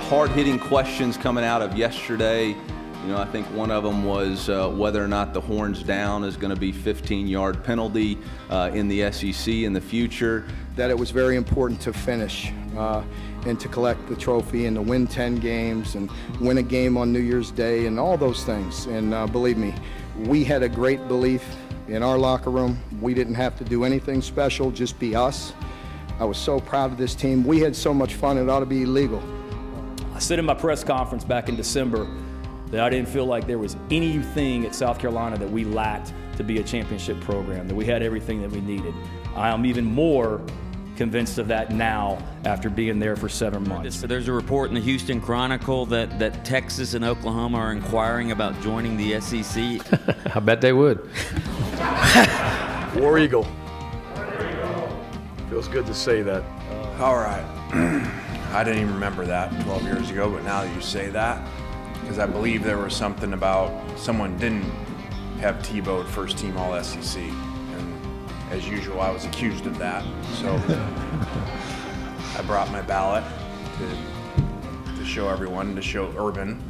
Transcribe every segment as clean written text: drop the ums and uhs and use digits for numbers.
hard-hitting questions coming out of yesterday. I think one of them was whether or not the horns down is going to be 15-yard penalty in the SEC in the future. That it was very important to finish and to collect the trophy and to win 10 games and win a game on New Year's Day and all those things. And believe me, we had a great belief in our locker room. We didn't have to do anything special, just be us. I was so proud of this team. We had so much fun, it ought to be illegal. I said in my press conference back in December that I didn't feel like there was anything at South Carolina that we lacked to be a championship program, that we had everything that we needed. I am even more convinced of that now after being there for 7 months. There's a report in the Houston Chronicle that Texas and Oklahoma are inquiring about joining the SEC. I bet they would. War Eagle. Feels good to say that. All right. I didn't even remember that 12 years ago, but now that you say that, because I believe there was something about someone didn't have Tebowed first team all SEC. And as usual, I was accused of that. So I brought my ballot to show everyone, to show Urban.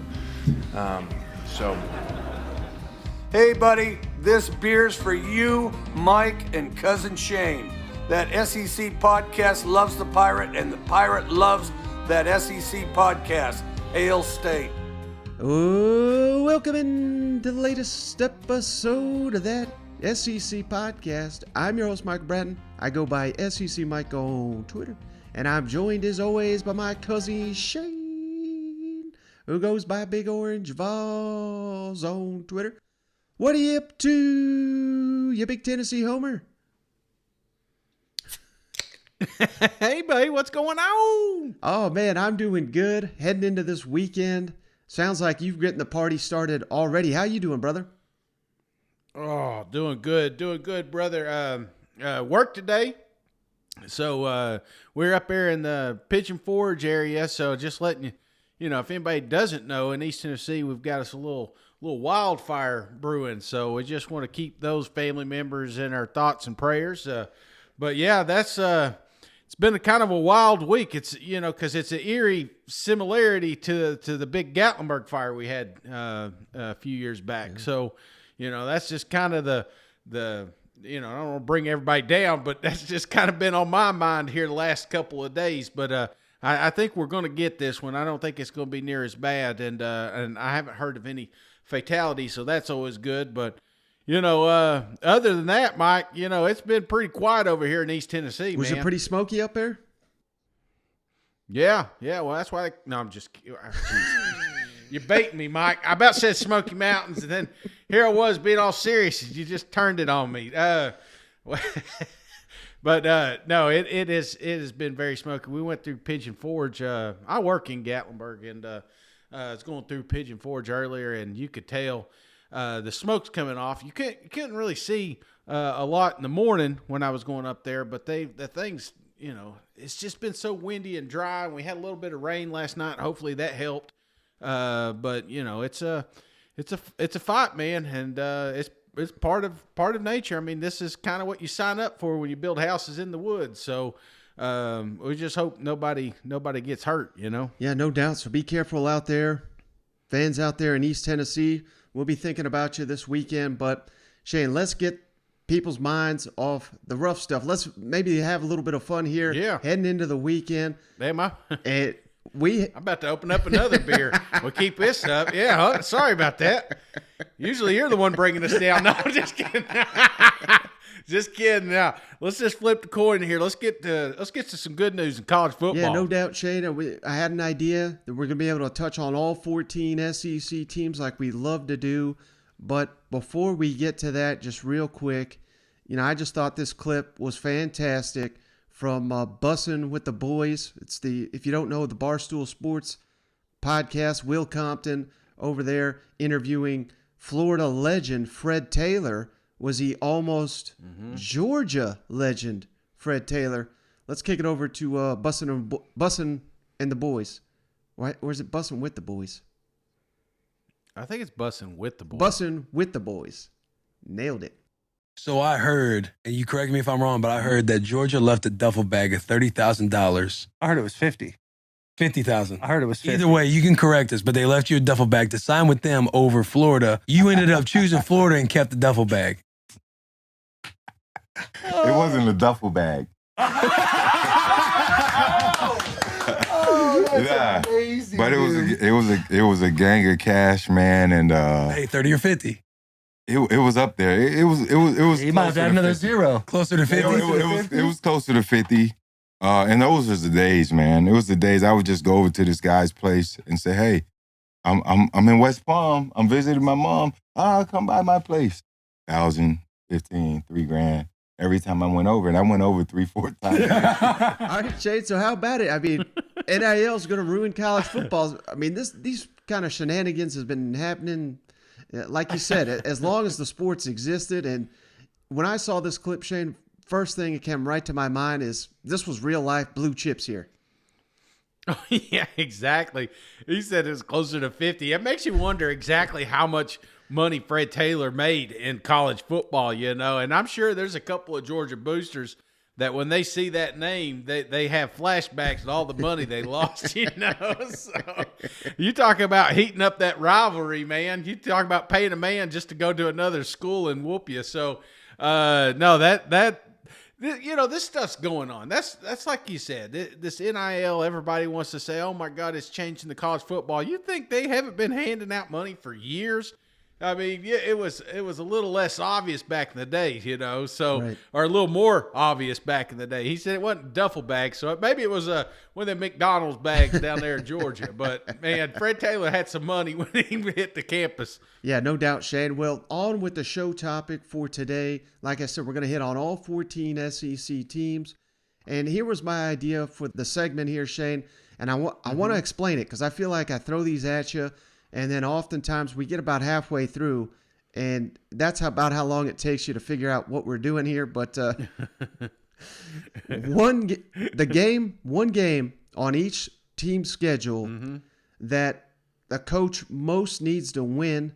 Hey, buddy, this beer's for you, Mike, and Cousin Shane. That SEC podcast loves the Pirate, and the Pirate loves that SEC podcast. Hail State. Oh, welcome into the latest episode of that SEC podcast. I'm your host, Mike Bratton. I go by SEC Mike on Twitter, and I'm joined as always by my cousin Shane, who goes by Big Orange Vols on Twitter. What are you up to, you big Tennessee homer? Hey, buddy, what's going on? Oh, man, I'm doing good. Heading into this weekend. Sounds like you've gotten the party started already. How you doing, brother? Oh, doing good, brother. Work today. So we're up there in the Pigeon Forge area. So just letting you know, if anybody doesn't know, in East Tennessee, we've got us a little wildfire brewing. So we just want to keep those family members in our thoughts and prayers. But yeah, that's it's been a kind of a wild week. It's, because it's an eerie similarity to the big Gatlinburg fire we had a few years back. Yeah. So, that's just kind of the I don't want to bring everybody down, but that's just kind of been on my mind here the last couple of days. But I think we're going to get this one. I don't think it's going to be near as bad, and I haven't heard of any fatalities, so that's always good. But other than that, Mike, it's been pretty quiet over here in East Tennessee, Was man. it pretty smoky up there? Yeah. Well, that's why. No, I'm just kidding. You're baiting me, Mike. I about said Smoky Mountains, and then here I was being all serious. You just turned it on me. But no, it has been very smoky. We went through Pigeon Forge. I work in Gatlinburg, and I was going through Pigeon Forge earlier, and you could tell the smoke's coming off. You couldn't really see a lot in the morning when I was going up there, but the things, it's just been so windy and dry, and we had a little bit of rain last night. Hopefully that helped. But it's a fight, man, and it's part of nature. I mean, this is kind of what you sign up for when you build houses in the woods. So we just hope nobody gets hurt. Yeah, no doubt. So be careful out there, fans out there in East Tennessee. We'll be thinking about you this weekend. But Shane, let's get people's minds off the rough stuff. Let's maybe have a little bit of fun here. Yeah, heading into the weekend. Damn, I'm about to open up another beer. We'll keep this up. Yeah, sorry about that. Usually you're the one bringing us down. No, just kidding. Just kidding. Now, let's just flip the coin here. Let's get to some good news in college football. Yeah, no doubt, Shane. I had an idea that we're going to be able to touch on all 14 SEC teams like we love to do. But before we get to that, just real quick, I just thought this clip was fantastic. From Bussin' with the Boys. It's if you don't know, the Barstool Sports podcast. Will Compton over there interviewing Florida legend Fred Taylor. Was he almost Georgia legend Fred Taylor? Let's kick it over to Bussin' and the Boys. Or is it Bussin' with the Boys? I think it's Bussin' with the Boys. Bussin' with the Boys. Nailed it. So I heard, and you correct me if I'm wrong, but I heard that Georgia left a duffel bag of $30,000. I heard it was 50. 50,000. I heard it was 50. Either way, you can correct us, but they left you a duffel bag to sign with them over Florida. You ended up choosing Florida and kept the duffel bag. It wasn't a duffel bag. Yeah, but it was a gang of cash, man, and Hey, 30 or 50. it was up there. It was. You might have to add another 50. zero. Closer to 50. It was closer to 50. And those was the days, man. It was the days I would just go over to this guy's place and say, "Hey, I'm in West Palm. I'm visiting my mom. Come by my place." 1,000, 15, $3,000 every time I went over, and I went over 3-4 times. All right, Shane. So how about it? I mean, NIL is going to ruin college football. I mean, these kind of shenanigans has been happening, like you said, as long as the sports existed. And when I saw this clip, Shane, first thing that came right to my mind is this was real life blue chips here. Oh, yeah, exactly. He said it was closer to 50. It makes you wonder exactly how much money Fred Taylor made in college football, you know. And I'm sure there's a couple of Georgia boosters that when they see that name, they have flashbacks to all the money they lost, you know. So you talk about heating up that rivalry, man. You talk about paying a man just to go to another school and whoop you. So, no, that you know, this stuff's going on. That's like you said, this NIL, everybody wants to say, oh, my God, it's changing the college football. You think they haven't been handing out money for years? I mean, yeah, it was a little less obvious back in the day, you know, so Right. or a little more obvious back in the day. He said it wasn't duffel bags, so maybe it was one of the McDonald's bags down there in Georgia. But, man, Fred Taylor had some money when he hit the campus. Yeah, no doubt, Shane. Well, on with the show topic for today. Like I said, we're going to hit on all 14 SEC teams. And here was my idea for the segment here, Shane. And I want to explain it because I feel like I throw these at you, and then oftentimes we get about halfway through, and that's about how long it takes you to figure out what we're doing here. But one game on each team's schedule that the coach most needs to win.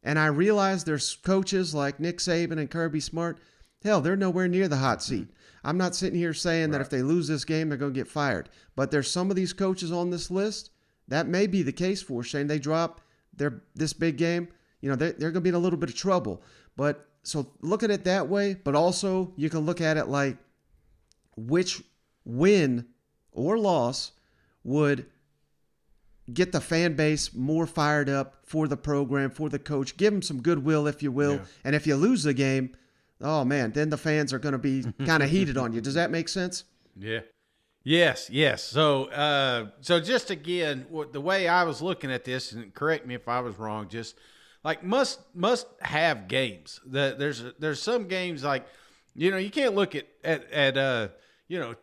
And I realize there's coaches like Nick Saban and Kirby Smart. Hell, they're nowhere near the hot seat. I'm not sitting here saying that if they lose this game, they're going to get fired. But there's some of these coaches on this list that may be the case for, Shane. They drop this big game, you know, they're going to be in a little bit of trouble. But so look at it that way, but also you can look at it like which win or loss would get the fan base more fired up for the program, for the coach, give them some goodwill, if you will. Yeah. And if you lose the game, oh man, then the fans are going to be kind of heated on you. Does that make sense? Yeah. Yes. So just again, the way I was looking at this, and correct me if I was wrong, just like must have games. There's some games like, you know, you can't look at you know,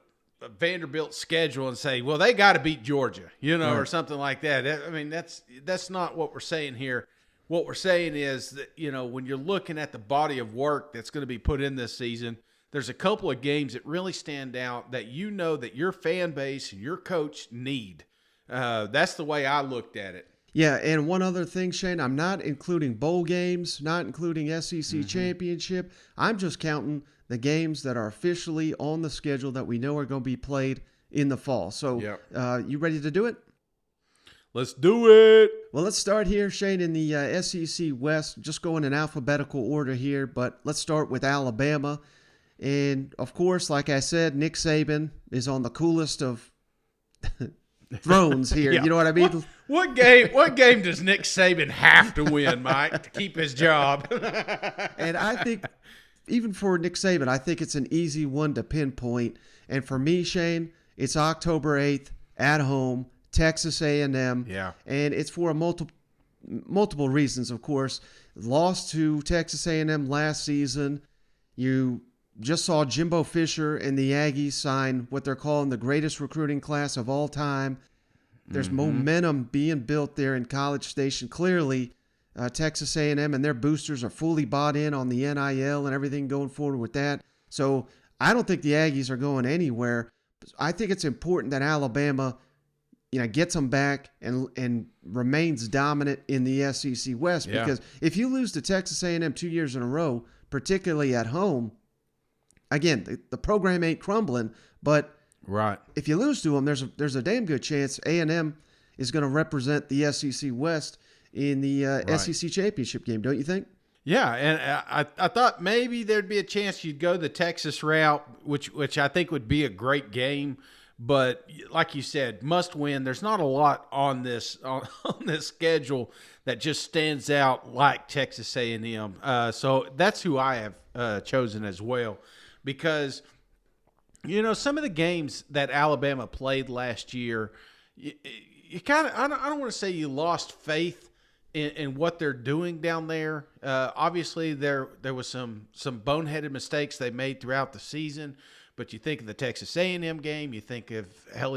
Vanderbilt's schedule and say, well, they got to beat Georgia, you know, or something like that. I mean, that's not what we're saying here. What we're saying is that, you know, when you're looking at the body of work that's going to be put in this season, there's a couple of games that really stand out that you know that your fan base and your coach need. That's the way I looked at it. Yeah, and one other thing, Shane, I'm not including bowl games, not including SEC championship. I'm just counting the games that are officially on the schedule that we know are going to be played in the fall. So you ready to do it? Let's do it. Well, let's start here, Shane, in the SEC West. Just going in alphabetical order here, but let's start with Alabama. And, of course, like I said, Nick Saban is on the coolest of thrones here. You know what I mean? What game does Nick Saban have to win, Mike, to keep his job? And I think, even for Nick Saban, I think it's an easy one to pinpoint. And for me, Shane, it's October 8th at home, Texas A&M. Yeah. And it's for multiple reasons, of course. Lost to Texas A&M last season. You just saw Jimbo Fisher and the Aggies sign what they're calling the greatest recruiting class of all time. There's momentum being built there in College Station. Clearly, Texas A&M and their boosters are fully bought in on the NIL and everything going forward with that. So I don't think the Aggies are going anywhere. I think it's important that Alabama, you know, gets them back and remains dominant in the SEC West. Yeah. Because if you lose to Texas A&M 2 years in a row, particularly at home, again, the program ain't crumbling, but Right. If you lose to them, there's a damn good chance A&M is going to represent the SEC West in the SEC championship game, don't you think? Yeah, and I thought maybe there'd be a chance you'd go the Texas route, which I think would be a great game. But like you said, must win. There's not a lot on this schedule that just stands out like Texas A&M. So that's who I have chosen as well, because some of the games that Alabama played last year, you kind of I don't want to say you lost faith in what they're doing down there. Obviously, there was some boneheaded mistakes they made throughout the season. But you think of the Texas A&M game, you think of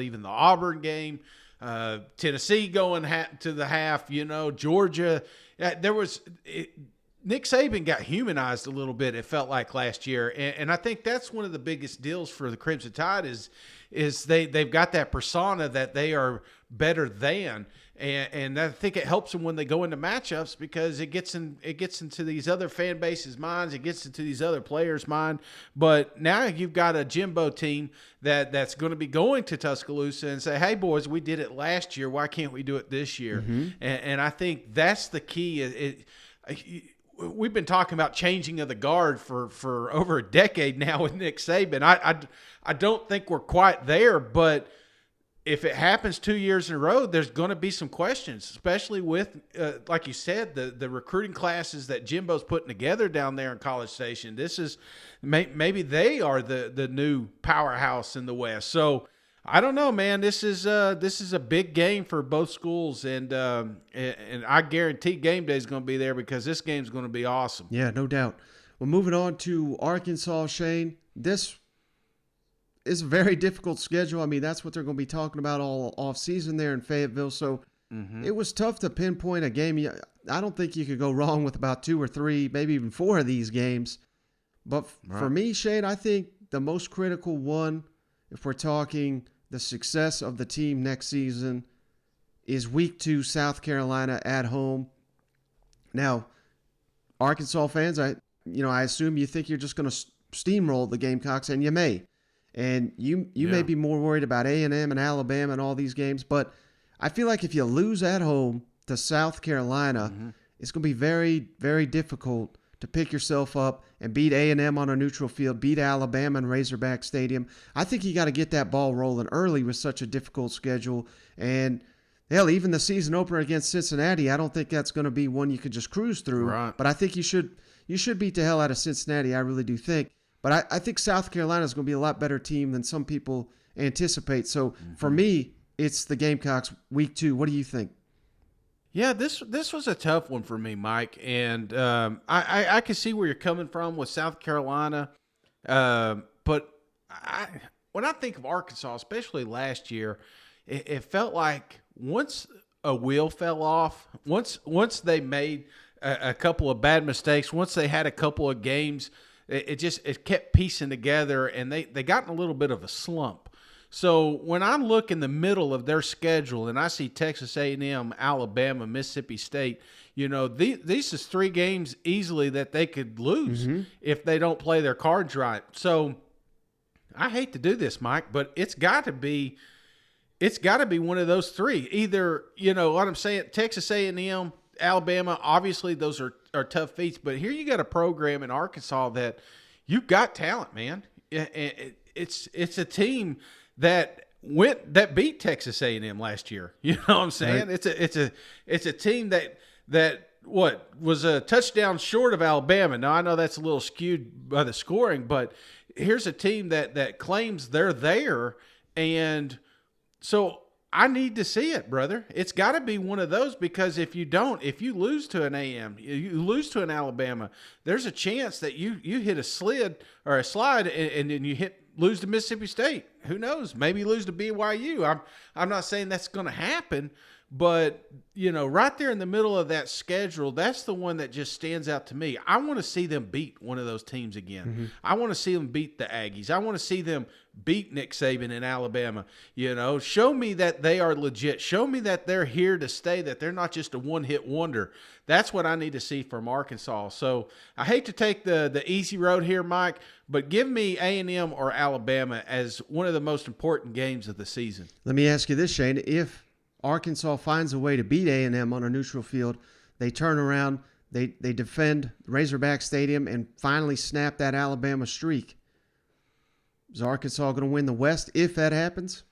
even the Auburn game, Tennessee going to the half. Georgia. Nick Saban got humanized a little bit, it felt like, last year, and I think that's one of the biggest deals for the Crimson Tide is they've got that persona that they are better than. And I think it helps them when they go into matchups, because it gets into these other fan bases' minds, it gets into these other players' mind. But now you've got a Jimbo team that's going to be going to Tuscaloosa and say, "Hey boys, we did it last year. Why can't we do it this year?" Mm-hmm. And I think that's the key. We've been talking about changing of the guard for over a decade now with Nick Saban. I don't think we're quite there, but if it happens 2 years in a row, there's going to be some questions, especially with, like you said, the recruiting classes that Jimbo's putting together down there in College Station. This is maybe they are the new powerhouse in the West. So I don't know, man. This is a big game for both schools, and I guarantee game day is going to be there, because this game's going to be awesome. Yeah, no doubt. Well, moving on to Arkansas, Shane. This is a very difficult schedule. I mean, that's what they're going to be talking about all off season there in Fayetteville. So It was tough to pinpoint a game. I don't think you could go wrong with about 2 or 3, maybe even 4 of these games. But for me, Shane, I think the most critical one, if we're talking the success of the team next season, is Week 2, South Carolina at home. Now, Arkansas fans, I assume you think you're just going to steamroll the Gamecocks, and you may. And you may be more worried about A&M and Alabama and all these games, but I feel like if you lose at home to South Carolina, it's going to be very, very difficult to pick yourself up and beat A&M on a neutral field, beat Alabama in Razorback Stadium. I think you got to get that ball rolling early with such a difficult schedule. And hell, even the season opener against Cincinnati, I don't think that's going to be one you could just cruise through. Right. But I think you should beat the hell out of Cincinnati. I really do think. But I think South Carolina is going to be a lot better team than some people anticipate. So for me, it's the Gamecocks Week 2. What do you think? Yeah, this was a tough one for me, Mike, and I can see where you're coming from with South Carolina, but when I think of Arkansas, especially last year, it felt like once a wheel fell off, once they made a couple of bad mistakes, once they had a couple of games, it kept piecing together, and they got in a little bit of a slump. So when I look in the middle of their schedule and I see Texas A&M, Alabama, Mississippi State, these is 3 games easily that they could lose if they don't play their cards right. So I hate to do this, Mike, but it's got to be one of those 3. Either, what I'm saying, Texas A&M, Alabama, obviously those are tough feats, but here you got a program in Arkansas that you've got talent, man. It's a team that beat Texas A&M last year. You know what I'm saying? Right. It's a team that was a touchdown short of Alabama. Now I know that's a little skewed by the scoring, but here's a team that claims they're there, and so I need to see it, brother. It's got to be one of those, because if you lose to an A&M, you lose to an Alabama, there's a chance that you hit a slide and then you lose to Mississippi State. Who knows? Maybe lose to BYU. I'm not saying that's going to happen, but right there in the middle of that schedule, that's the one that just stands out to me. I want to see them beat one of those teams again. I want to see them beat the Aggies. I want to see them beat Nick Saban in Alabama. Show me that they are legit. Show me that they're here to stay, that they're not just a one-hit wonder. That's what I need to see from Arkansas. So I hate to take the easy road here, Mike, but give me A&M or Alabama as one of the most important games of the season. Let me ask you this, Shane. If Arkansas finds a way to beat A&M on a neutral field, they turn around, they defend Razorback Stadium, and finally snap that Alabama streak. Is Arkansas going to win the West if that happens?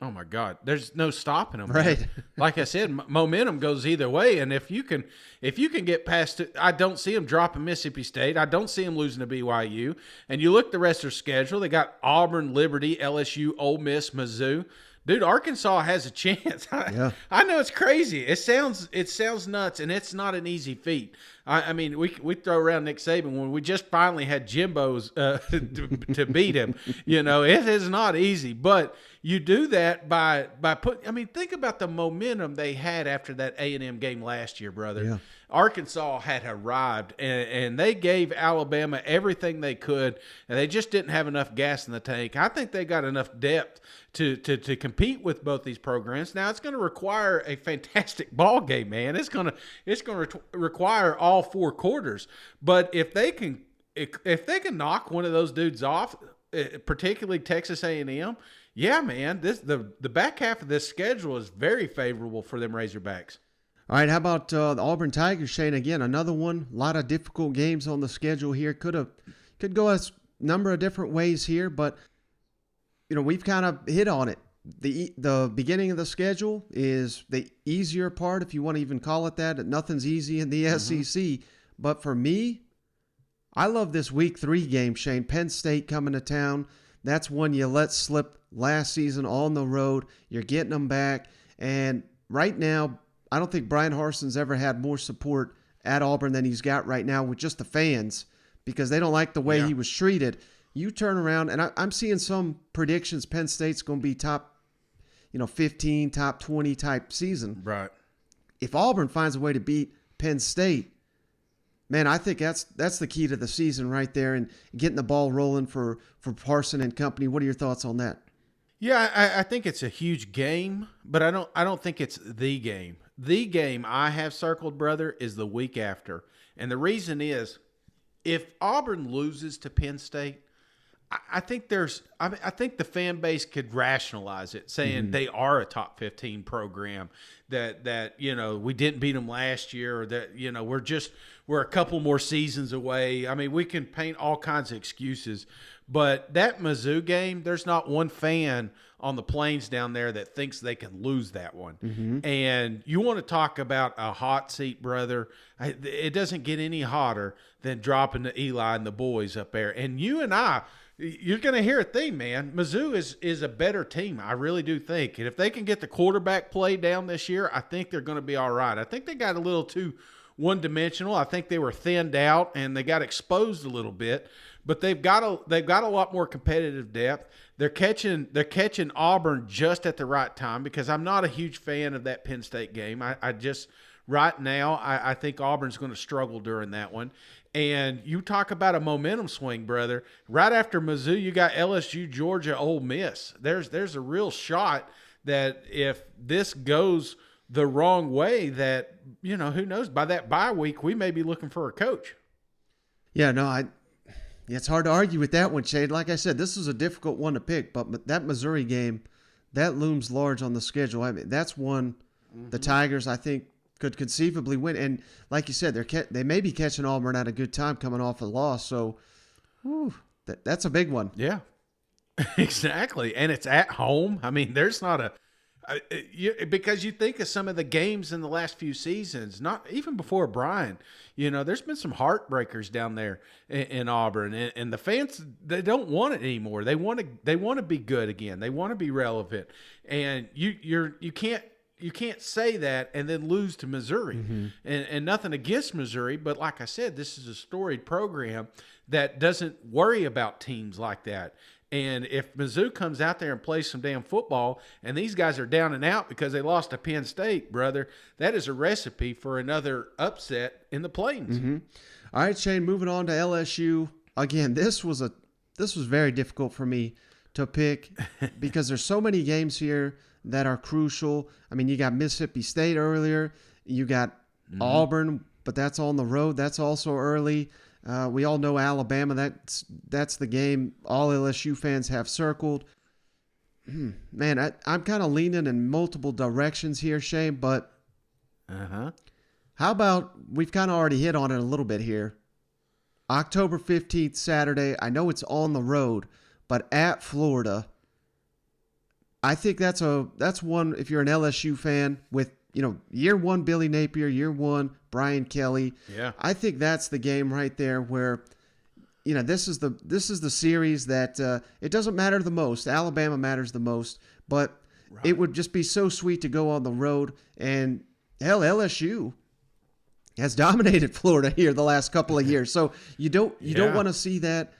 Oh, my God. There's no stopping them. Right. Man. Like I said, momentum goes either way. And if you can get past it, I don't see them dropping Mississippi State. I don't see them losing to BYU. And you look at the rest of their schedule, they got Auburn, Liberty, LSU, Ole Miss, Mizzou. Dude, Arkansas has a chance. I know it's crazy. It sounds nuts, and it's not an easy feat. I mean, we throw around Nick Saban when we just finally had Jimbo's to beat him. It is not easy, but you do that by putting. I mean, think about the momentum they had after that A&M game last year, brother. Yeah. Arkansas had arrived, and they gave Alabama everything they could, and they just didn't have enough gas in the tank. I think they got enough depth to compete with both these programs. Now, it's going to require a fantastic ball game, man. It's going to require all 4 quarters. But if they can knock one of those dudes off, particularly Texas A&M, yeah, man, the back half of this schedule is very favorable for them Razorbacks. All right, how about the Auburn Tigers, Shane? Again, another one. A lot of difficult games on the schedule here. Could go a number of different ways here, but we've kind of hit on it. The beginning of the schedule is the easier part, if you want to even call it that. Nothing's easy in the SEC. But for me, I love this Week 3 game, Shane. Penn State coming to town. That's one you let slip last season on the road. You're getting them back. And right now, I don't think Brian Harson's ever had more support at Auburn than he's got right now with just the fans, because they don't like the way he was treated. You turn around, and I'm seeing some predictions Penn State's going to be top 15, top 20 type season. Right. If Auburn finds a way to beat Penn State, man, I think that's the key to the season right there, and getting the ball rolling for Parson and company. What are your thoughts on that? Yeah, I think it's a huge game, but I don't think it's the game. The game I have circled, brother, is the week after. And the reason is, if Auburn loses to Penn State, I think the fan base could rationalize it, saying they are a top 15 program, that we didn't beat them last year, or that we're a couple more seasons away. I mean, we can paint all kinds of excuses, but that Mizzou game, there's not one fan on the plains down there that thinks they can lose that one. And you want to talk about a hot seat, brother. It doesn't get any hotter than dropping to Eli and the boys up there. And you and I, you're going to hear a theme, man. Mizzou is a better team. I really do think. And if they can get the quarterback play down this year, I think they're going to be all right. I think they got a little too one-dimensional. I think they were thinned out and they got exposed a little bit. But they've got a lot more competitive depth. They're catching Auburn just at the right time, because I'm not a huge fan of that Penn State game. I just right now I think Auburn's going to struggle during that one. And you talk about a momentum swing, brother. Right after Mizzou, you got LSU, Georgia, Ole Miss. There's a real shot that if this goes the wrong way, that who knows, by that bye week we may be looking for a coach. Yeah, no, it's hard to argue with that one, Shade. Like I said, this is a difficult one to pick, but that Missouri game, that looms large on the schedule. I mean, that's one the Tigers, I think, could conceivably win. And like you said, they may be catching Auburn at a good time coming off a loss. So that's a big one. Yeah, exactly. And it's at home. I mean, there's not because you think of some of the games in the last few seasons, not even before Brian, there's been some heartbreakers down there in Auburn, and the fans, they don't want it anymore. They want to be good again. They want to be relevant, and you can't say that and then lose to Missouri. And nothing against Missouri, but like I said, this is a storied program that doesn't worry about teams like that. And if Mizzou comes out there and plays some damn football, and these guys are down and out because they lost to Penn State, brother, that is a recipe for another upset in the Plains. All right, Shane, moving on to LSU. Again, this was very difficult for me to pick because there's so many games here that are crucial. I mean, you got Mississippi State earlier. You got Auburn, but that's on the road. That's also early. We all know Alabama. That's the game all LSU fans have circled. Man, I'm kind of leaning in multiple directions here, Shane, but how about we've kind of already hit on it a little bit here. October 15th, Saturday. I know it's on the road, but at Florida. I think that's one, if you're an LSU fan with, year one Billy Napier, year one Brian Kelly. Yeah. I think that's the game right there where, this is the series that it doesn't matter the most. Alabama matters the most, but it would just be so sweet to go on the road. And hell, LSU has dominated Florida here the last couple of years. So you don't want to see that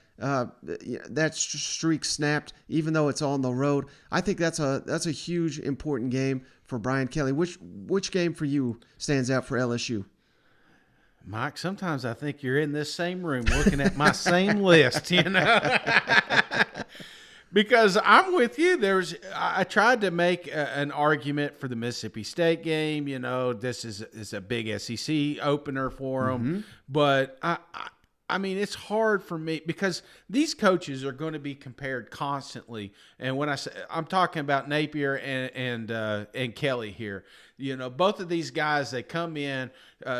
streak snapped, even though it's on the road. I think that's a huge important game for Brian Kelly. Which game for you stands out for LSU? Mike, sometimes I think you're in this same room looking at my same list, because I'm with you. I tried to make an argument for the Mississippi State game. This is a big SEC opener for them, but I mean, it's hard for me because these coaches are going to be compared constantly. And when I'm talking about Napier and Kelly here, both of these guys, they come in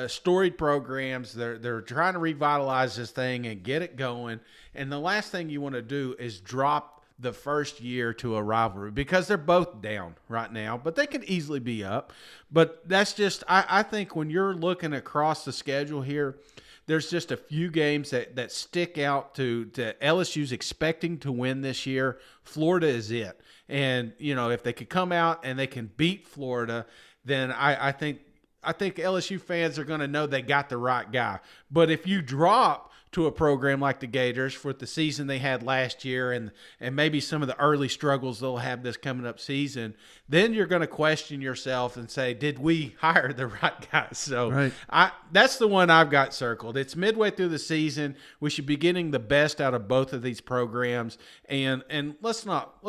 storied programs. They're trying to revitalize this thing and get it going. And the last thing you want to do is drop the first year to a rivalry because they're both down right now, but they could easily be up. But that's just, I think when you're looking across the schedule here, there's just a few games that stick out to LSU's expecting to win this year. Florida is it. And, if they could come out and they can beat Florida, then I think LSU fans are going to know they got the right guy. But if you drop to a program like the Gators for the season they had last year and maybe some of the early struggles they'll have this coming up season, then you're going to question yourself and say, did we hire the right guy? So right. That's the one I've got circled. It's midway through the season. We should be getting the best out of both of these programs. And let's not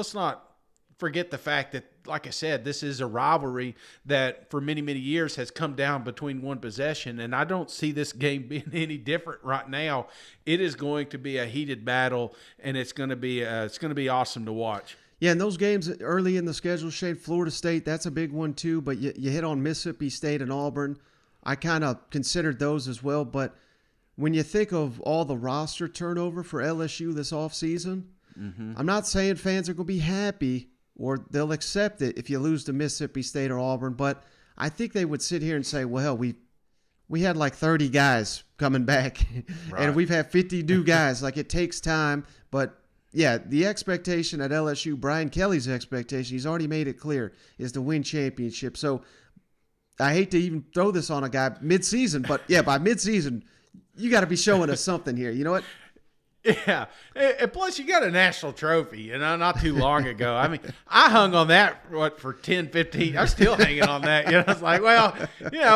forget the fact that, like I said, this is a rivalry that for many, many years has come down between one possession, and I don't see this game being any different right now. It is going to be a heated battle, and it's going to be awesome to watch. Yeah, and those games early in the schedule, Shane, Florida State, that's a big one too, but you hit on Mississippi State and Auburn. I kind of considered those as well, but when you think of all the roster turnover for LSU this offseason, I'm not saying fans are going to be happy or they'll accept it if you lose to Mississippi State or Auburn. But I think they would sit here and say, well, we had like 30 guys coming back, and we've had 50 new guys. Like, it takes time. But, yeah, the expectation at LSU, Brian Kelly's expectation, he's already made it clear, is to win championship. So I hate to even throw this on a guy midseason, but, yeah, by midseason, you got to be showing us something here. You know what? Yeah. And plus, you got a national trophy, not too long ago. I mean, I hung on that, for 10, 15. I'm still hanging on that. It's like, well,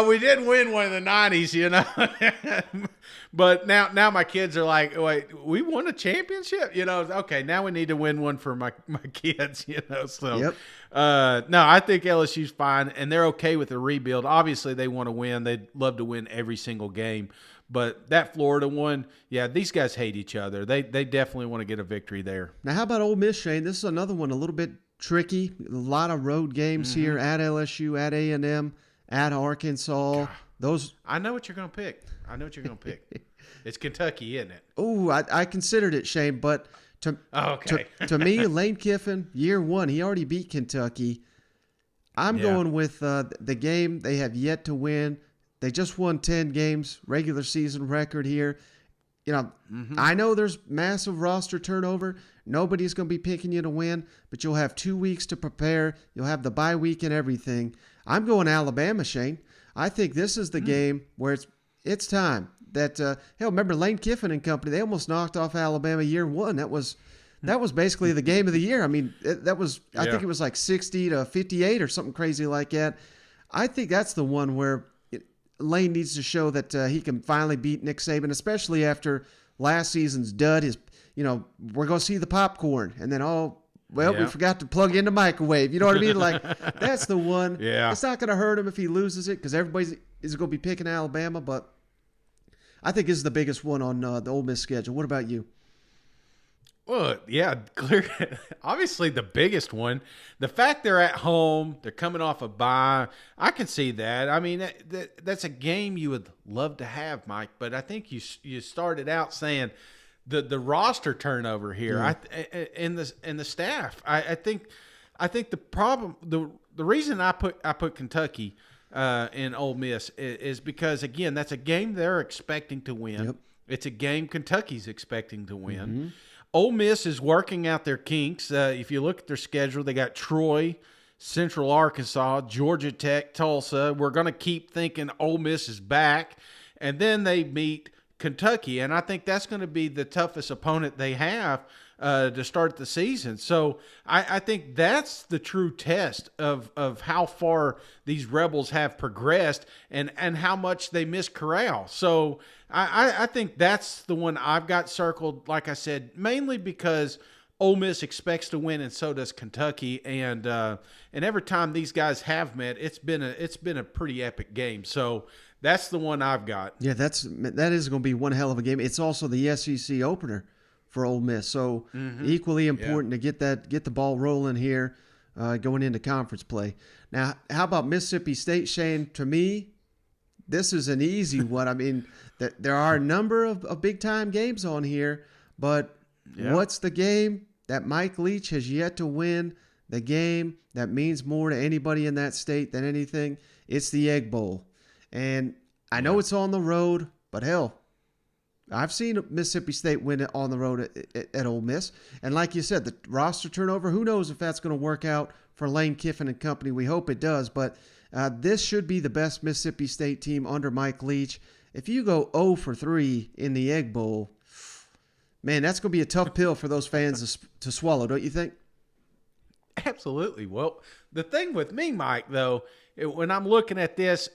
we did win one in the 90s, But now my kids are like, wait, we won a championship? Okay, now we need to win one for my kids, So, yep. No, I think LSU's fine, and they're okay with the rebuild. Obviously, they want to win. They'd love to win every single game. But that Florida one, yeah, these guys hate each other. They definitely want to get a victory there. Now, how about Ole Miss, Shane? This is another one a little bit tricky. A lot of road games here at LSU, at A&M, at Arkansas. Those I know what you're going to pick. It's Kentucky, isn't it? Oh, I considered it, Shane, but to me, Lane Kiffin, year one, he already beat Kentucky. I'm going with the game they have yet to win. They just won 10 games, regular season record here. I know there's massive roster turnover. Nobody's going to be picking you to win, but you'll have 2 weeks to prepare. You'll have the bye week and everything. I'm going Alabama, Shane. I think this is the game where it's time. Remember Lane Kiffin and company, they almost knocked off Alabama year one. That was basically the game of the year. I mean, I think it was like 60-58 or something crazy like that. I think that's the one where Lane needs to show that he can finally beat Nick Saban, especially after last season's dud. We're going to see the popcorn, and then well, we Yeah. forgot to plug in the microwave. You know what I mean? Like, that's the one. Yeah. It's not going to hurt him if he loses it because everybody is going to be picking Alabama. But I think this is the biggest one on the Ole Miss schedule. What about you? Well, yeah, clear. Obviously, the biggest one. The fact they're at home, they're coming off a bye. I can see that. I mean, that's a game you would love to have, Mike. But I think you started out saying the roster turnover here. And the staff. I think the problem, the reason I put Kentucky in Ole Miss is because, again, that's a game they're expecting to win. Yep. It's a game Kentucky's expecting to win. Ole Miss is working out their kinks. If you look at their schedule, they got Troy, Central Arkansas, Georgia Tech, Tulsa. We're going to keep thinking Ole Miss is back. And then they meet Kentucky. And I think that's going to be the toughest opponent they have to start the season. So I think that's the true test of how far these Rebels have progressed and how much they miss Corral. So I think that's the one I've got circled, like I said, mainly because Ole Miss expects to win, and so does Kentucky. And every time these guys have met, it's been a pretty epic game. So that's the one I've got. Yeah, that is going to be one hell of a game. It's also the SEC opener for Ole Miss, so equally important to get the ball rolling here, going into conference play. Now, how about Mississippi State, Shane? To me, this is an easy one. I mean, there are a number of big-time games on here, but what's the game that Mike Leach has yet to win, the game that means more to anybody in that state than anything? It's the Egg Bowl. And I know it's on the road, but hell, I've seen Mississippi State win it on the road at Ole Miss. And like you said, the roster turnover, who knows if that's going to work out for Lane Kiffin and company. We hope it does, but this should be the best Mississippi State team under Mike Leach. If you go 0-3 in the Egg Bowl, man, that's going to be a tough pill for those fans to swallow, don't you think? Absolutely. Well, the thing with me, Mike, though, when I'm looking at this,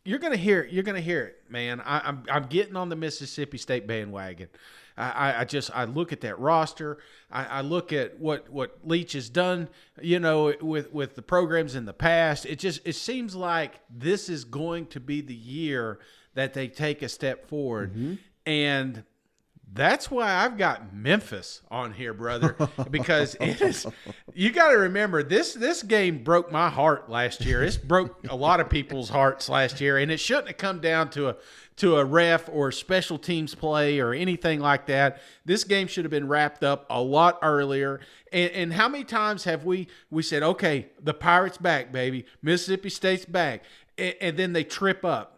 you're gonna hear it, man. I'm getting on the Mississippi State bandwagon. I look at that roster. I look at what Leach has done, with the programs in the past. It seems like this is going to be the year that they take a step forward, and that's why I've got Memphis on here, brother, because it is. You got to remember this game broke my heart last year. It broke a lot of people's hearts last year, and it shouldn't have come down to a ref or special teams play or anything like that. This game should have been wrapped up a lot earlier. And how many times have we said, okay, the Pirates back, baby, Mississippi State's back, and then they trip up.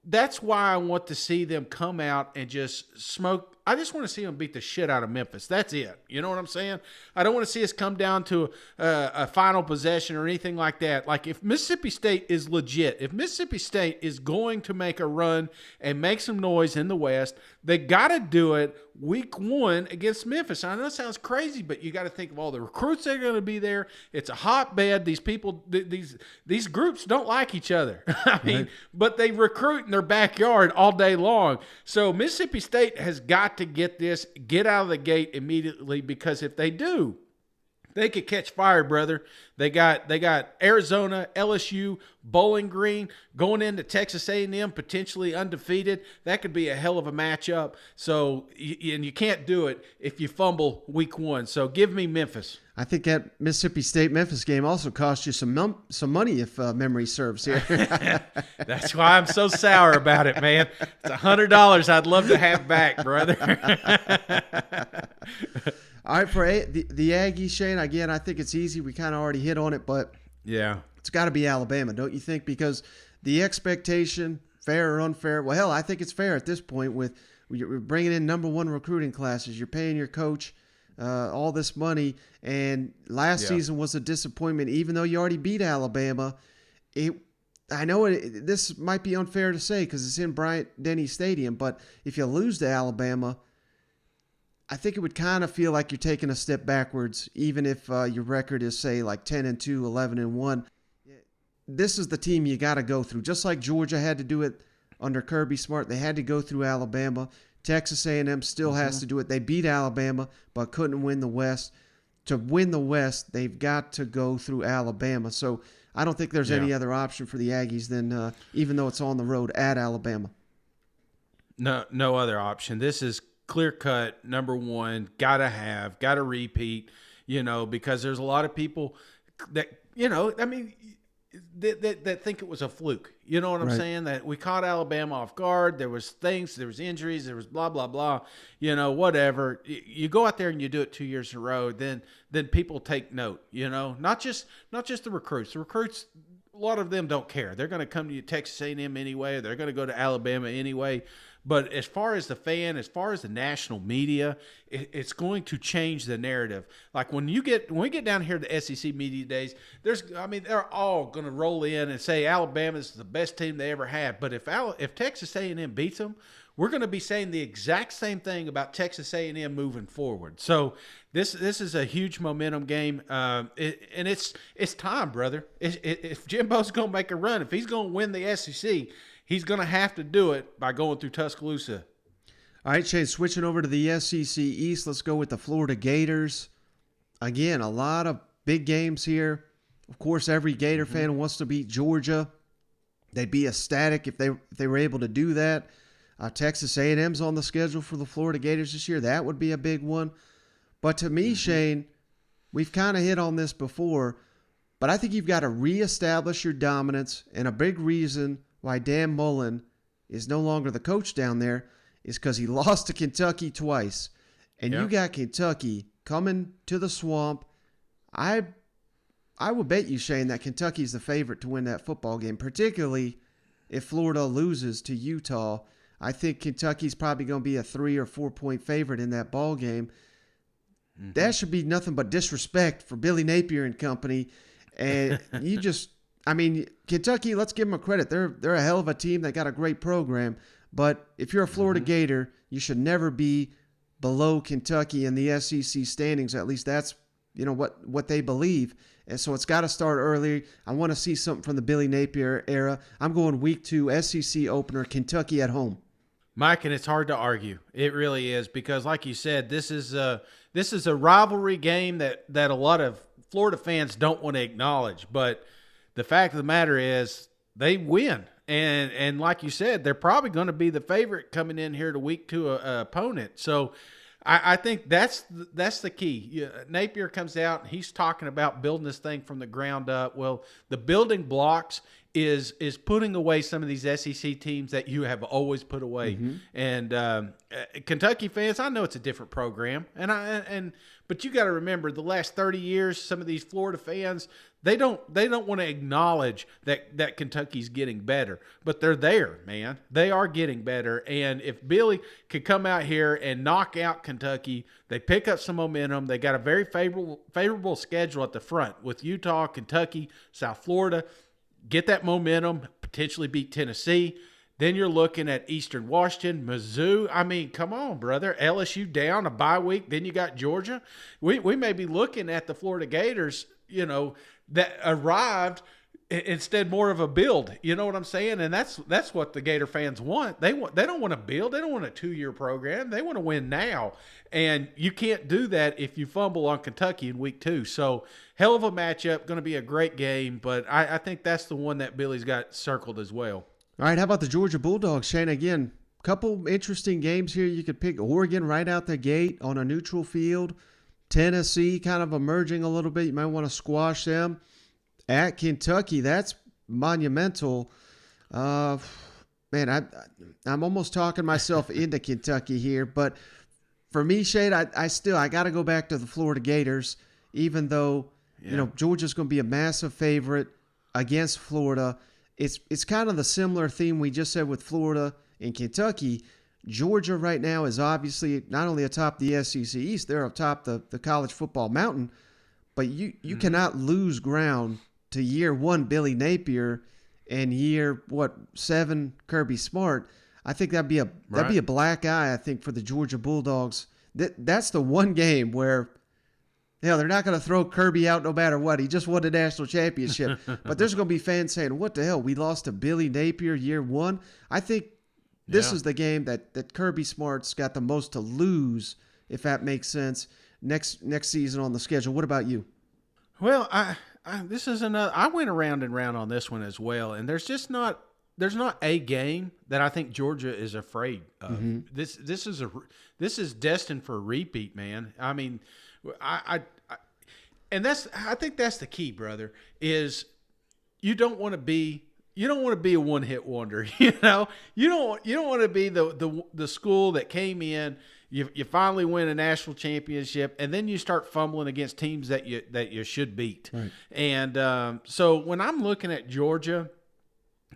That's why I want to see them come out and just smoke. I just want to see them beat the shit out of Memphis. That's it. You know what I'm saying? I don't want to see us come down to a final possession or anything like that. Like, if Mississippi State is legit, if Mississippi State is going to make a run and make some noise in the West, they got to do it week 1 against Memphis. I know that sounds crazy, but you got to think of all the recruits that are going to be there. It's a hotbed. These people, these groups don't like each other. I mean, but they recruit in their backyard all day long. So Mississippi State has got to get out of the gate immediately, because if they do, they could catch fire, brother. They got Arizona, LSU, Bowling Green going into Texas A&M, potentially undefeated. That could be a hell of a matchup. So, and you can't do it if you fumble week 1. So give me Memphis. I think that Mississippi State-Memphis game also cost you some money, if memory serves here. That's why I'm so sour about it, man. It's $100 I'd love to have back, brother. All right, for the Aggies, Shane, again, I think it's easy. We kind of already hit on it, but yeah, it's got to be Alabama, don't you think? Because the expectation, fair or unfair, well, hell, I think it's fair at this point with you're bringing in number 1 recruiting classes. You're paying your coach all this money, and last season was a disappointment. Even though you already beat Alabama, I know this might be unfair to say because it's in Bryant-Denny Stadium, but if you lose to Alabama, I think it would kind of feel like you're taking a step backwards, even if your record is, say, like 10-2, 11-1. This is the team you got to go through. Just like Georgia had to do it under Kirby Smart, they had to go through Alabama. Texas A&M still has to do it. They beat Alabama, but couldn't win the West. to win the West, they've got to go through Alabama. So I don't think there's any other option for the Aggies than, even though it's on the road at Alabama. No other option. This is clear cut, number one, got to repeat, because there's a lot of people that, that think it was a fluke. You know what I'm saying? That we caught Alabama off guard. There was things, there was injuries, there was blah, blah, blah, whatever. You go out there and you do it 2 years in a row, then people take note, not just the recruits. The recruits, a lot of them don't care. They're going to come to Texas A&M anyway. They're going to go to Alabama anyway. But as far as the fan, as far as the national media, it's going to change the narrative. Like when we get down here to SEC media days, they're all going to roll in and say Alabama is the best team they ever had. But if Texas A&M beats them, we're going to be saying the exact same thing about Texas A&M moving forward. So this is a huge momentum game, and it's time, brother. If Jimbo's going to make a run, if he's going to win the SEC, he's going to have to do it by going through Tuscaloosa. All right, Shane, switching over to the SEC East, let's go with the Florida Gators. Again, a lot of big games here. Of course, every Gator fan wants to beat Georgia. They'd be ecstatic if they were able to do that. Texas A&M's on the schedule for the Florida Gators this year. That would be a big one. But to me, Shane, we've kind of hit on this before, but I think you've got to reestablish your dominance, and a big reason why Dan Mullen is no longer the coach down there is because he lost to Kentucky twice. And you got Kentucky coming to the Swamp. I would bet you, Shane, that Kentucky's the favorite to win that football game, particularly if Florida loses to Utah. I think Kentucky's probably going to be a 3 or 4 point favorite in that ball game. That should be nothing but disrespect for Billy Napier and company. And Kentucky, let's give them a credit. They're a hell of a team. They got a great program. But if you're a Florida Gator, you should never be below Kentucky in the SEC standings. At least that's what they believe. And so it's got to start early. I want to see something from the Billy Napier era. I'm going week 2 SEC opener, Kentucky at home. Mike, and it's hard to argue. It really is, because like you said, this is a rivalry game that a lot of Florida fans don't want to acknowledge. But the fact of the matter is they win. And like you said, they're probably going to be the favorite coming in here to week 2 opponent. So I think that's the key. Napier comes out and he's talking about building this thing from the ground up. Well, the building blocks is putting away some of these SEC teams that you have always put away. And Kentucky fans, I know it's a different program, but you got to remember the last 30 years, some of these Florida fans, they don't want to acknowledge that Kentucky's getting better, but they're there, man. They are getting better. And if Billy could come out here and knock out Kentucky, they pick up some momentum. They got a very favorable schedule at the front with Utah, Kentucky, South Florida. Get that momentum, potentially beat Tennessee. Then you're looking at Eastern Washington, Mizzou. I mean, come on, brother. LSU down, a bye week. Then you got Georgia. We may be looking at the Florida Gators, that arrived instead more of a build. You know what I'm saying? And that's what the Gator fans want. They don't want to build. They don't want a 2-year program. They want to win now. And you can't do that if you fumble on Kentucky in week 2. So hell of a matchup, going to be a great game. But I think that's the one that Billy's got circled as well. All right, how about the Georgia Bulldogs, Shane? Again, couple interesting games here. You could pick Oregon right out the gate on a neutral field. Tennessee kind of emerging a little bit. You might want to squash them. At Kentucky, that's monumental. Man, I'm almost talking myself into Kentucky here. But for me, Shane, I got to go back to the Florida Gators, even though, Georgia's going to be a massive favorite against Florida. It's kind of the similar theme we just said with Florida and Kentucky. Georgia right now is obviously not only atop the SEC East, they're atop the college football mountain, but you cannot lose ground to year 1 Billy Napier and year 7 Kirby Smart. I think that'd be a black eye, I think, for the Georgia Bulldogs. That's the one game where they're not going to throw Kirby out no matter what. He just won the national championship. But there's going to be fans saying, what the hell? We lost to Billy Napier year 1. I think this is the game that Kirby Smart's got the most to lose, if that makes sense. next season on the schedule. What about you? Well, this is another. I went around and round on this one as well, and there's not a game that I think Georgia is afraid of. Mm-hmm. This is destined for a repeat, man. I mean, I think that's the key, brother. Is you don't want to be a one-hit wonder. You know, you don't want to be the school that came in. You finally win a national championship, and then you start fumbling against teams that you should beat. Right. And so when I'm looking at Georgia,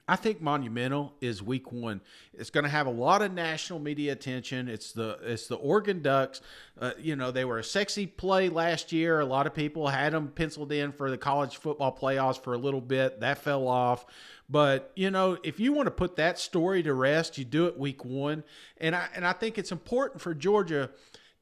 I think Monumental is week 1. It's going to have a lot of national media attention. It's the Oregon Ducks. They were a sexy play last year. A lot of people had them penciled in for the college football playoffs for a little bit. That fell off. But, if you want to put that story to rest, you do it week 1. And I think it's important for Georgia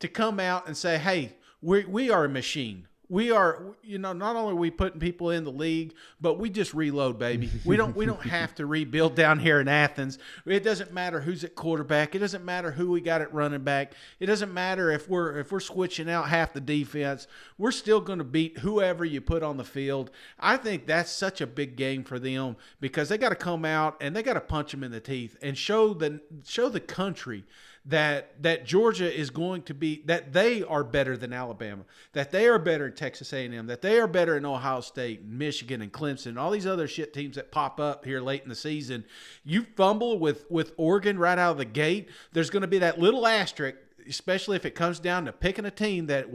to come out and say, hey, we are a machine. We are, not only are we putting people in the league, but we just reload, baby. We don't have to rebuild down here in Athens. It doesn't matter who's at quarterback. It doesn't matter who we got at running back. It doesn't matter if we're switching out half the defense. We're still going to beat whoever you put on the field. I think that's such a big game for them because they got to come out and they got to punch them in the teeth and show the country that Georgia is going to be, that they are better than Alabama, that they are better than Texas A&M, that they are better than Ohio State, and Michigan, and Clemson, and all these other shit teams that pop up here late in the season. You fumble with Oregon right out of the gate, there's going to be that little asterisk, especially if it comes down to picking a team that,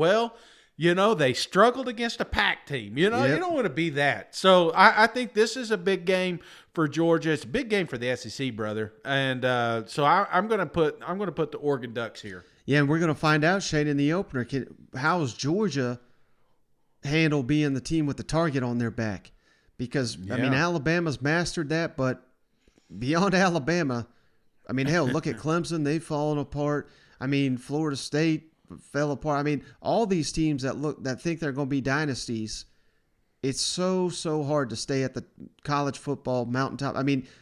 they struggled against a Pac team. You don't want to be that. So I think this is a big game for Georgia. It's a big game for the SEC, brother. And so I'm going to put the Oregon Ducks here. Yeah, and we're going to find out, Shane, in the opener, how does Georgia handle being the team with the target on their back? Because, Alabama's mastered that, but beyond Alabama, hell, look at Clemson. They've fallen apart. Florida State fell apart. All these teams that think they're going to be dynasties, it's so hard to stay at the college football mountaintop.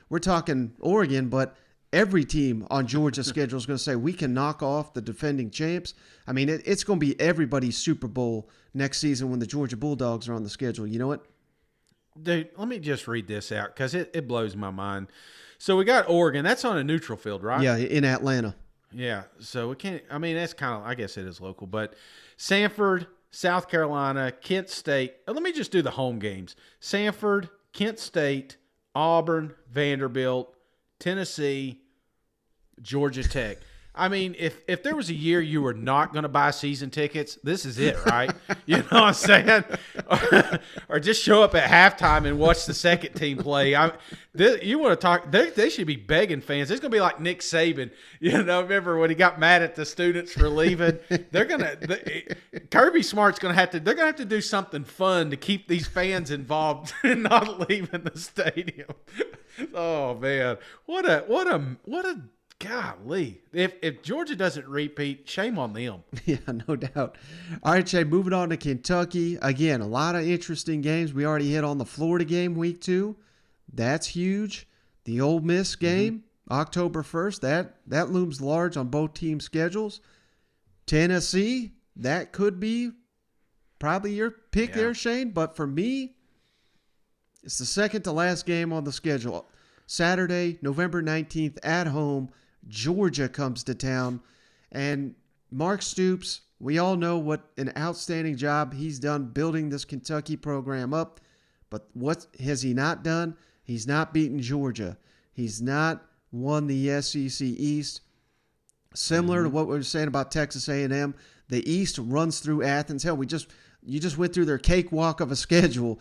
We're talking Oregon, but every team on Georgia's schedule is going to say we can knock off the defending champs. It's going to be everybody's Super Bowl next season when the Georgia Bulldogs are on the schedule. You know what? Dude, let me just read this out because it blows my mind. So we got Oregon. That's on a neutral field, right? Yeah, in Atlanta. Yeah, so we can't. That's kind of. I guess it is local, but Sanford, South Carolina, Kent State. Let me just do the home games: Sanford, Kent State, Auburn, Vanderbilt, Tennessee, Georgia Tech. If there was a year you were not going to buy season tickets, this is it, right? You know what I'm saying? Or just show up at halftime and watch the second team play. You want to talk? They should be begging fans. It's going to be like Nick Saban. Remember when he got mad at the students for leaving? Kirby Smart's going to have to. They're going to have to do something fun to keep these fans involved and not leaving the stadium. Oh man, what a. Golly, if Georgia doesn't repeat, shame on them. Yeah, no doubt. All right, Shay, moving on to Kentucky. Again, a lot of interesting games. We already hit on the Florida game week 2. That's huge. The Ole Miss game, October 1st, that looms large on both teams' schedules. Tennessee, that could be probably your pick there, Shane. But for me, it's the second to last game on the schedule. Saturday, November 19th at home. Georgia comes to town, and Mark Stoops, we all know what an outstanding job he's done building this Kentucky program up, but what has he not done? He's not beaten Georgia. He's not won the SEC East. Similar to what we were saying about Texas A&M, the East runs through Athens. Hell, you just went through their cakewalk of a schedule.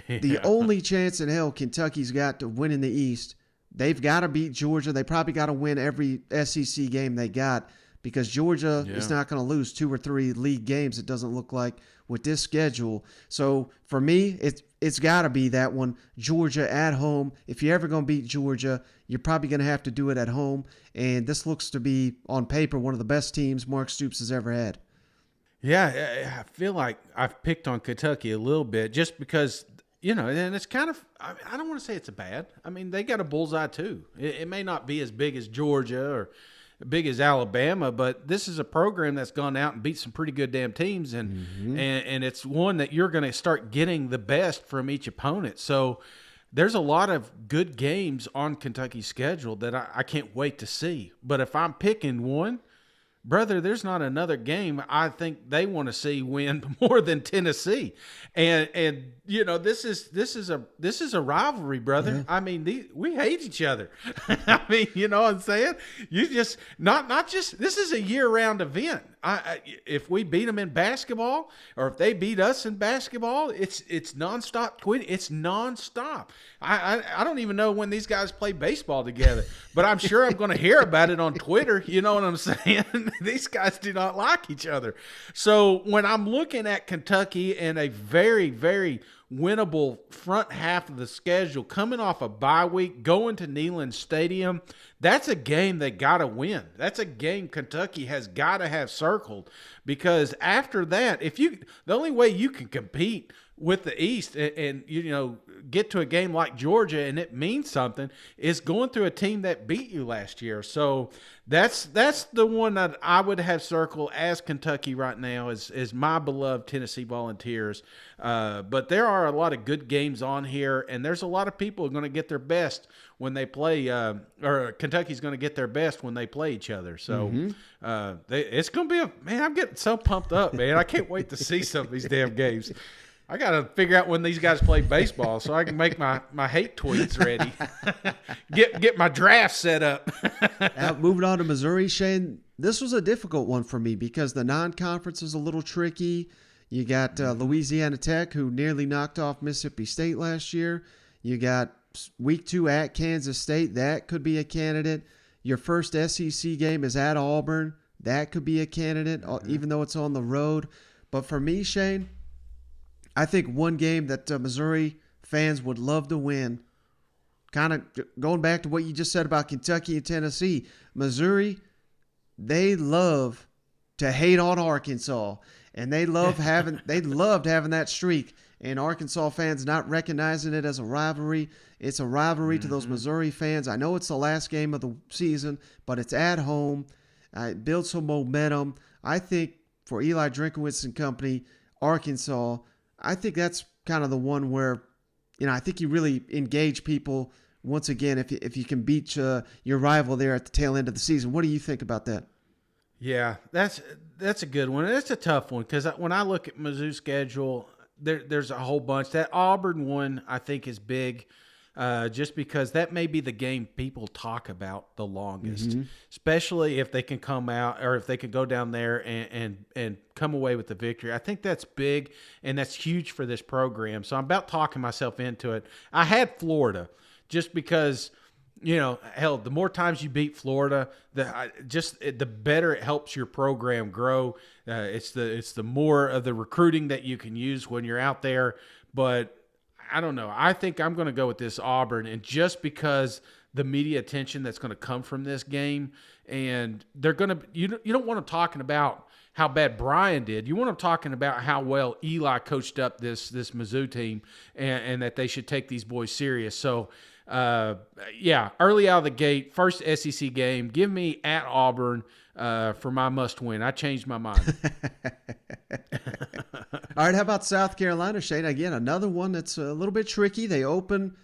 The only chance in hell Kentucky's got to win in the East, they've got to beat Georgia. They probably got to win every SEC game they got because Georgia is not going to lose 2 or 3 league games, it doesn't look like, with this schedule. So for me, it's got to be that one, Georgia at home. If you're ever going to beat Georgia, you're probably going to have to do it at home. And this looks to be, on paper, one of the best teams Mark Stoops has ever had. Yeah, I feel like I've picked on Kentucky a little bit just because – and it's kind of, I don't want to say it's a bad. They got a bullseye too. It may not be as big as Georgia big as Alabama, but this is a program that's gone out and beat some pretty good damn teams, and it's one that you're going to start getting the best from each opponent. So there's a lot of good games on Kentucky's schedule that I can't wait to see. But if I'm picking one, brother, there's not another game I think they want to see win more than Tennessee, and you know this is a rivalry, brother. I mean, we hate each other. I mean, you know what I'm saying? You just not just this is a year-round event. If we beat them in basketball, or if they beat us in basketball, it's nonstop quitting. It's nonstop. I don't even know when these guys play baseball together, but I'm sure I'm going to hear about it on Twitter. You know what I'm saying? These guys do not like each other. So when I'm looking at Kentucky and a very, very winnable front half of the schedule, coming off a bye week, going to Neyland Stadium, that's a game they got to win. That's a game Kentucky has got to have circled, because after that, the only way you can compete with the East and you know get to a game like Georgia and it means something is going through a team that beat you last year. So that's the one that I would have circled as Kentucky right now is my beloved Tennessee Volunteers. But there are a lot of good games on here, and there's a lot of people who are going to get their best when they play, or Kentucky's going to get their best when they play each other. So it's going to be man, I'm getting so pumped up, man. I can't wait to see some of these damn games. I got to figure out when these guys play baseball so I can make my hate tweets ready. get my draft set up. Moving on to Missouri, Shane, this was a difficult one for me because the non-conference is a little tricky. You got Louisiana Tech, who nearly knocked off Mississippi State last year. You got week 2 at Kansas State. That could be a candidate. Your first SEC game is at Auburn. That could be a candidate, even though it's on the road. But for me, Shane, I think one game that Missouri fans would love to win, kind of going back to what you just said about Kentucky and Tennessee, Missouri, they love to hate on Arkansas, and they loved having that streak. And Arkansas fans not recognizing it as a rivalry. It's a rivalry to those Missouri fans. I know it's the last game of the season, but it's at home. It builds some momentum. I think for Eli Drinkwitz and company, Arkansas, I think that's kind of the one where, you know, I think you really engage people once again if you can beat your rival there at the tail end of the season. What do you think about that? Yeah, that's a good one. It's a tough one because when I look at Mizzou's schedule, there's a whole bunch. That Auburn one I think is big, just because that may be the game people talk about the longest, especially if they can come out or if they can go down there and come away with the victory. I think that's big, and that's huge for this program. So I'm about talking myself into it. I had Florida just because, you know, hell, the more times you beat Florida, the better it helps your program grow. It's the more of the recruiting that you can use when you're out there. But I don't know. I think I'm going to go with this Auburn, and just because the media attention that's going to come from this game, and they're going to you don't want them talking about how bad Brian did. You want them talking about how well Eli coached up this Mizzou team, and that they should take these boys serious. So, yeah, early out of the gate, first SEC game, give me at Auburn for my must-win. I changed my mind. All right, how about South Carolina, Shane? Again, another one that's a little bit tricky. They open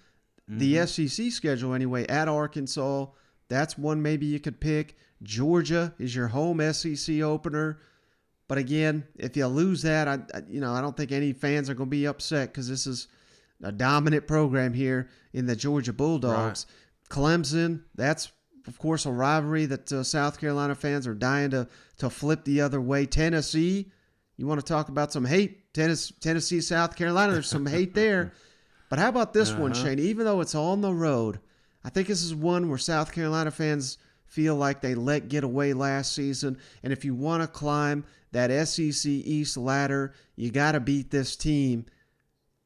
the SEC schedule anyway at Arkansas. That's one maybe you could pick. Georgia is your home SEC opener. But again, if you lose that, I don't think any fans are going to be upset because this is a dominant program here in the Georgia Bulldogs. Right. Clemson, that's, of course, a rivalry that South Carolina fans are dying to flip the other way. Tennessee, you want to talk about some hate? Tennessee, South Carolina, there's some hate there. But how about this one, Shane? Even though it's on the road, I think this is one where South Carolina fans feel like they let get away last season. And if you want to climb that SEC East ladder, you got to beat this team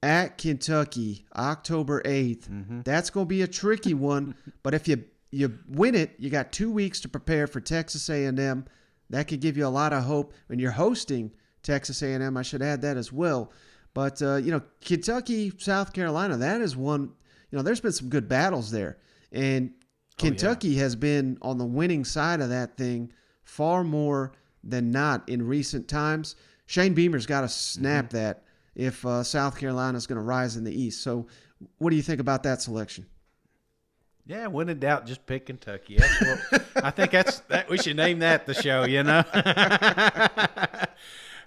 at Kentucky, October 8th. That's going to be a tricky one. But if you win it, you got 2 weeks to prepare for Texas A&M. That could give you a lot of hope when you're hosting Texas A&M. I should add that as well. But, Kentucky, South Carolina, that is one, there's been some good battles there. And Kentucky has been on the winning side of that thing far more than not in recent times. Shane Beamer's got to snap that if South Carolina's going to rise in the East. So what do you think about that selection? Yeah, when in doubt, just pick Kentucky. That's what, I think that we should name that the show, you know?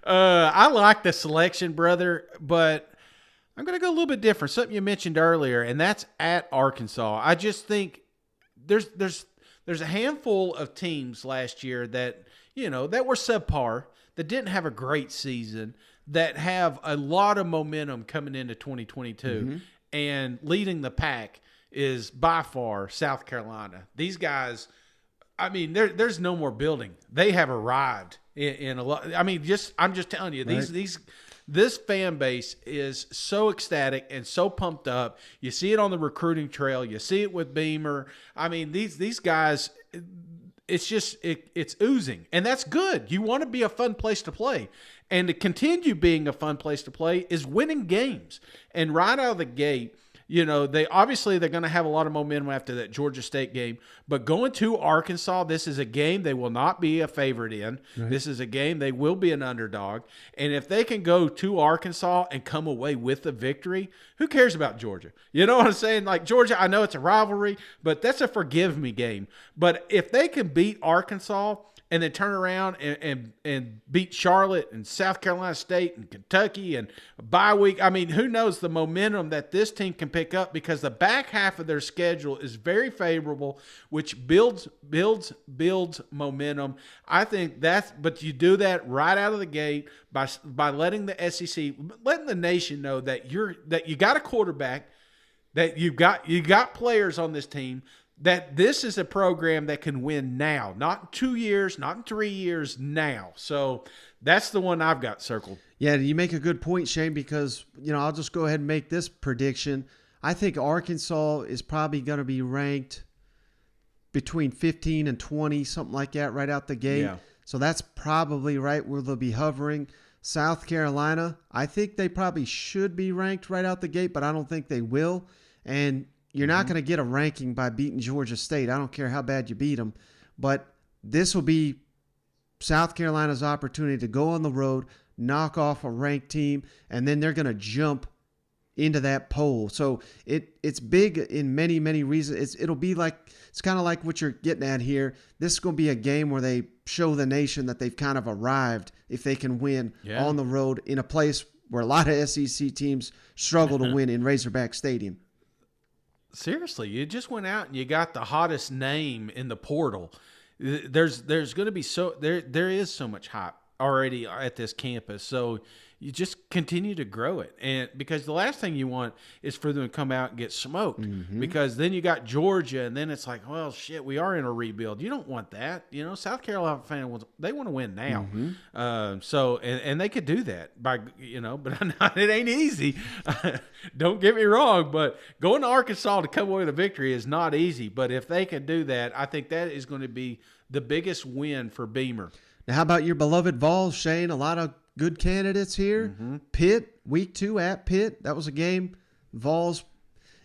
I like the selection, brother, but I'm going to go a little bit different. Something you mentioned earlier, and that's at Arkansas. I just think there's a handful of teams last year that, you know, that were subpar, that didn't have a great season, that have a lot of momentum coming into 2022, and leading the pack is by far South Carolina. These guys, I mean, there's no more building. They have arrived in a lot. I mean, I'm just telling you, this fan base is so ecstatic and so pumped up. You see it on the recruiting trail. You see it with Beamer. I mean, these guys, it's just it's oozing, and that's good. You want to be a fun place to play, and to continue being a fun place to play is winning games. And right out of the gate, you know, they're going to have a lot of momentum after that Georgia State game. But going to Arkansas, this is a game they will not be a favorite in. Right. This is a game they will be an underdog. And if they can go to Arkansas and come away with a victory, who cares about Georgia? You know what I'm saying? Like, Georgia, I know it's a rivalry, but that's a forgive me game. But if they can beat Arkansas and then turn around and beat Charlotte and South Carolina State and Kentucky and a bye week. I mean, who knows the momentum that this team can pick up, because the back half of their schedule is very favorable, which builds momentum. I think but you do that right out of the gate by letting the SEC, letting the nation know that you got a quarterback, that you got players on this team, that this is a program that can win now, not in 2 years, not in 3 years, now. So that's the one I've got circled. Yeah, you make a good point, Shane, because, you know, I'll just go ahead and make this prediction. I think Arkansas is probably going to be ranked between 15 and 20, something like that, right out the gate. Yeah. So that's probably right where they'll be hovering. South Carolina, I think they probably should be ranked right out the gate, but I don't think they will. And you're not going to get a ranking by beating Georgia State. I don't care how bad you beat them. But this will be South Carolina's opportunity to go on the road, knock off a ranked team, and then they're going to jump into that poll. So it's big in many, many reasons. It's kind of like what you're getting at here. This is going to be a game where they show the nation that they've kind of arrived if they can win on the road in a place where a lot of SEC teams struggle to win in Razorback Stadium. Seriously, you just went out and you got the hottest name in the portal. There's going to be there is so much hype already at this campus. So you just continue to grow it. And because the last thing you want is for them to come out and get smoked, because then you got Georgia, and then it's like, well, shit, we are in a rebuild. You don't want that. You know, South Carolina fans, they want to win now. So they could do that by, you know, but it ain't easy. Don't get me wrong, but going to Arkansas to come away with a victory is not easy. But if they can do that, I think that is going to be the biggest win for Beamer. Now, how about your beloved Vols, Shane? A lot of good candidates here. Pitt, week 2 at Pitt. That was a game. Vols,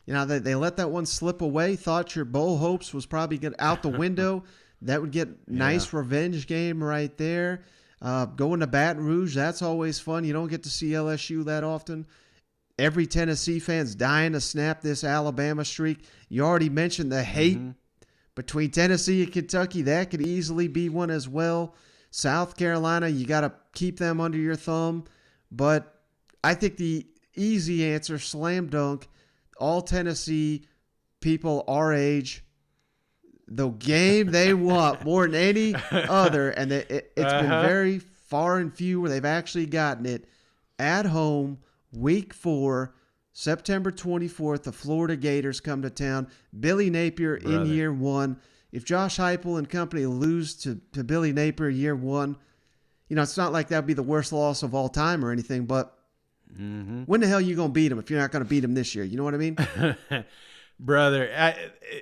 you know, they let that one slip away. Thought your bowl hopes was probably get out the window. That would get nice revenge game right there. Going to Baton Rouge, that's always fun. You don't get to see LSU that often. Every Tennessee fan's dying to snap this Alabama streak. You already mentioned the hate between Tennessee and Kentucky. That could easily be one as well. South Carolina, you got to keep them under your thumb. But I think the easy answer, slam dunk, all Tennessee people our age, the game they want more than any other, and it's been very far and few where they've actually gotten it, at home, week 4, September 24th, the Florida Gators come to town. Billy Napier in year 1. If Josh Heupel and company lose to Billy Napier year 1, you know, it's not like that would be the worst loss of all time or anything, but when the hell are you going to beat him if you're not going to beat him this year? You know what I mean? Brother,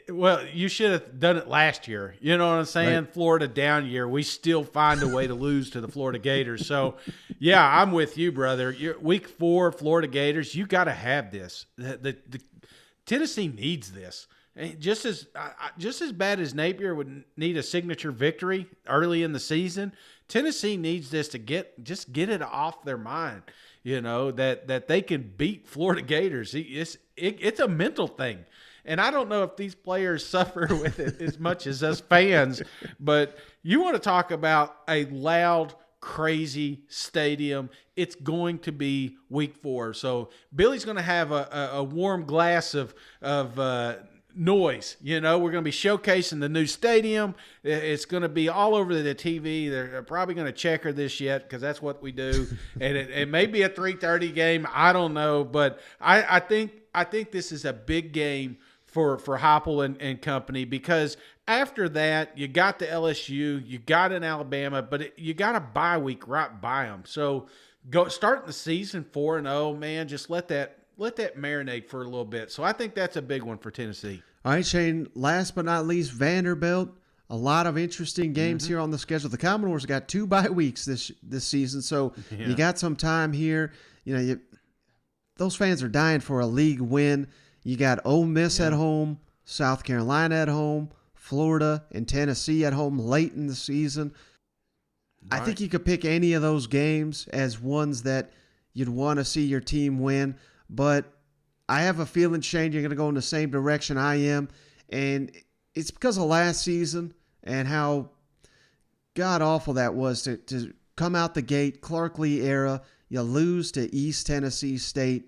well, you should have done it last year. You know what I'm saying? Right. Florida down year. We still find a way to lose to the Florida Gators. So, yeah, I'm with you, brother. Week 4, Florida Gators, you got to have this. The Tennessee needs this. just as bad as Napier would need a signature victory early in the season, Tennessee needs this to get it off their mind. That they can beat Florida Gators. It's a mental thing. And I don't know if these players suffer with it as much as us fans, but you want to talk about a loud, crazy stadium. It's going to be week 4. So Billy's going to have a warm glass of noise. We're going to be showcasing the new stadium. It's going to be all over the TV. They're probably going to checker this yet because that's what we do. And it may be a 3:30 game. I don't know, but I think this is a big game for Heupel and company, because after that you got the LSU, you got an Alabama, but you got a bye week right by them. So go starting the season 4-0, man. Just let that marinate for a little bit. So I think that's a big one for Tennessee. All right, Shane, last but not least, Vanderbilt. A lot of interesting games here on the schedule. The Commodores got 2 bye weeks this season, so you got some time here. Those fans are dying for a league win. You got Ole Miss at home, South Carolina at home, Florida and Tennessee at home late in the season. Right. I think you could pick any of those games as ones that you'd want to see your team win, but I have a feeling, Shane, you're going to go in the same direction I am, and it's because of last season and how god-awful that was to come out the gate, Clark Lee era. You lose to East Tennessee State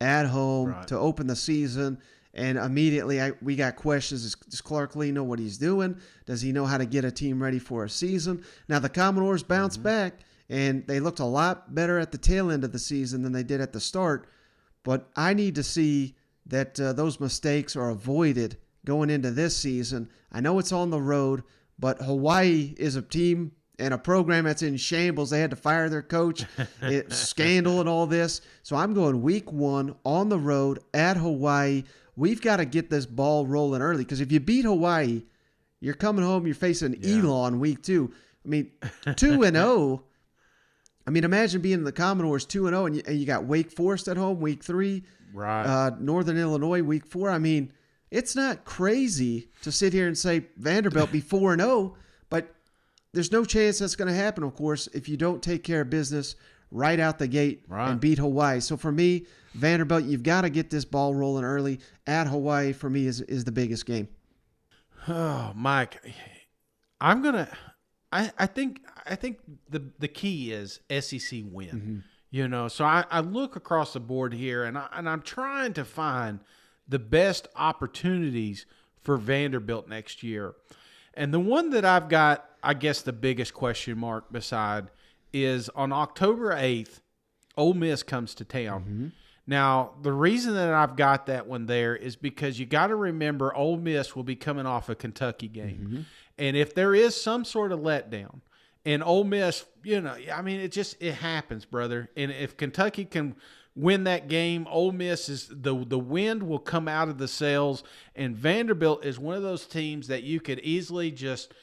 at home to open the season, and immediately we got questions. Does Clark Lee know what he's doing? Does he know how to get a team ready for a season? Now, the Commodores bounced back, and they looked a lot better at the tail end of the season than they did at the start, but I need to see that those mistakes are avoided going into this season. I know it's on the road, but Hawaii is a team and a program that's in shambles. They had to fire their coach, scandal and all this. So I'm going week 1 on the road at Hawaii. We've got to get this ball rolling early, because if you beat Hawaii, you're coming home, you're facing Elon week 2. I mean, 2-0. I mean, imagine being the Commodores 2-0 and you got Wake Forest at home week 3, Northern Illinois week 4. I mean, it's not crazy to sit here and say Vanderbilt be 4-0, but there's no chance that's going to happen, of course, if you don't take care of business right out the gate and beat Hawaii. So for me, Vanderbilt, you've got to get this ball rolling early. At Hawaii, for me, is the biggest game. Oh, Mike, I think the key is SEC win. So I look across the board here, and I'm trying to find the best opportunities for Vanderbilt next year. And the one that I've got, I guess, the biggest question mark beside is on October 8th, Ole Miss comes to town. Now, the reason that I've got that one there is because you got to remember Ole Miss will be coming off a Kentucky game. And if there is some sort of letdown, and Ole Miss, it happens, brother. And if Kentucky can win that game, Ole Miss is the wind will come out of the sails, and Vanderbilt is one of those teams that you could easily just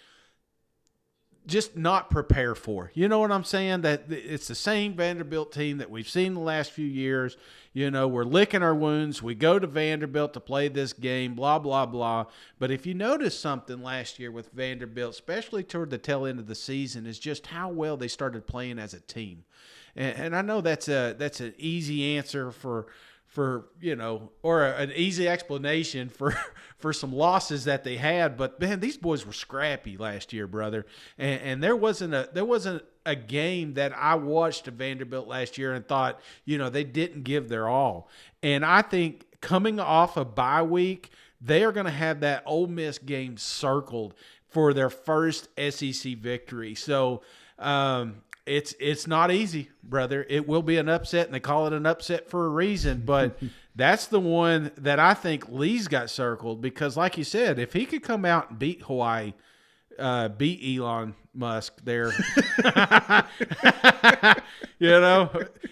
not prepare for. You know what I'm saying? That it's the same Vanderbilt team that we've seen the last few years. We're licking our wounds. We go to Vanderbilt to play this game, blah, blah, blah. But if you notice something last year with Vanderbilt, especially toward the tail end of the season, is just how well they started playing as a team. And I know that's an easy answer for or an easy explanation for some losses that they had, but man, these boys were scrappy last year, brother. And there wasn't a game that I watched of Vanderbilt last year and thought, they didn't give their all. And I think coming off a bye week, they are going to have that Ole Miss game circled for their first SEC victory. So, It's not easy, brother. It will be an upset, and they call it an upset for a reason. But that's the one that I think Lee's got circled because, like you said, if he could come out and beat Hawaii, beat Elon Musk there,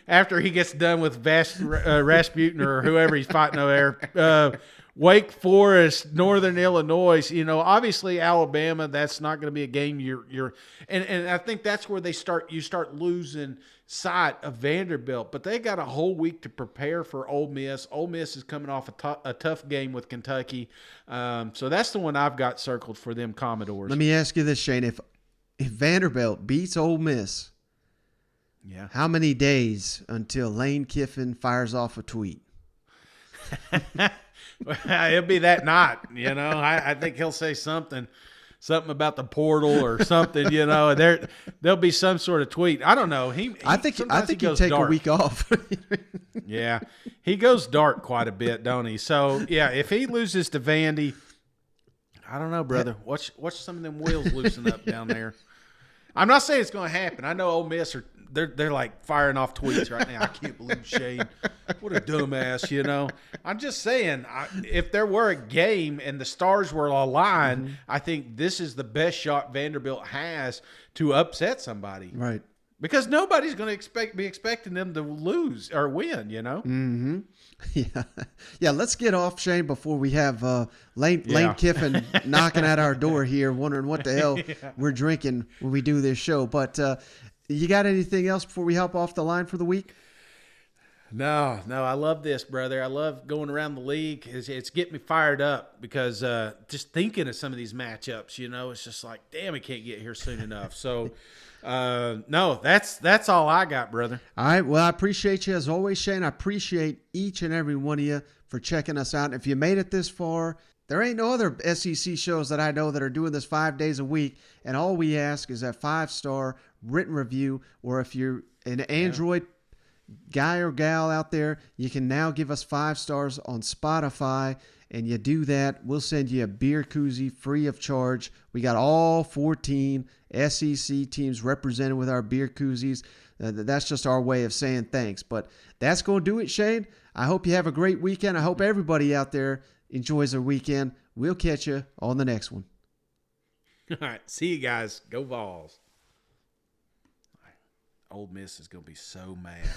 after he gets done with Rasputin or whoever he's fighting over there, Wake Forest, Northern Illinois. You know, obviously Alabama. That's not going to be a game and I think that's where you start losing sight of Vanderbilt. But they got a whole week to prepare for Ole Miss. Ole Miss is coming off a tough game with Kentucky, so that's the one I've got circled for them Commodores. Let me ask you this, Shane: if Vanderbilt beats Ole Miss, yeah, how many days until Lane Kiffin fires off a tweet? It'll be that night, you know. I think he'll say something about the portal or something, you know. There'll be some sort of tweet. I don't know. I think he'll take dark. a week off. Yeah, he goes dark quite a bit, don't he? So yeah, if he loses to Vandy, I don't know, brother. Watch some of them wheels loosen up down there. I'm not saying it's going to happen. I know Ole Miss they're like firing off tweets right now. I can't believe Shane. What a dumbass, you know. I'm just saying, if there were a game and the stars were aligned, I think this is the best shot Vanderbilt has to upset somebody. Right. Because nobody's going to be expecting them to lose or win, you know. Mm-hmm. Yeah. Let's get off, Shane, before we have Lane Kiffin knocking at our door here, wondering what the hell we're drinking when we do this show. But you got anything else before we hop off the line for the week? No. I love this, brother. I love going around the league. It's getting me fired up because just thinking of some of these matchups, you know, it's just like, damn, it can't get here soon enough. So. No, that's all I got, brother. All right. Well, I appreciate you as always, Shane. I appreciate each and every one of you for checking us out. If you made it this far, there ain't no other SEC shows that I know that are doing this 5 days a week. And all we ask is a 5-star written review, or if you're an Android guy or gal out there, you can now give us 5 stars on Spotify. And you do that, we'll send you a beer koozie free of charge. We got all 14 SEC teams represented with our beer koozies. That's just our way of saying thanks. But that's going to do it, Shane. I hope you have a great weekend. I hope everybody out there enjoys their weekend. We'll catch you on the next one. All right. See you guys. Go Vols. Ole Miss is going to be so mad.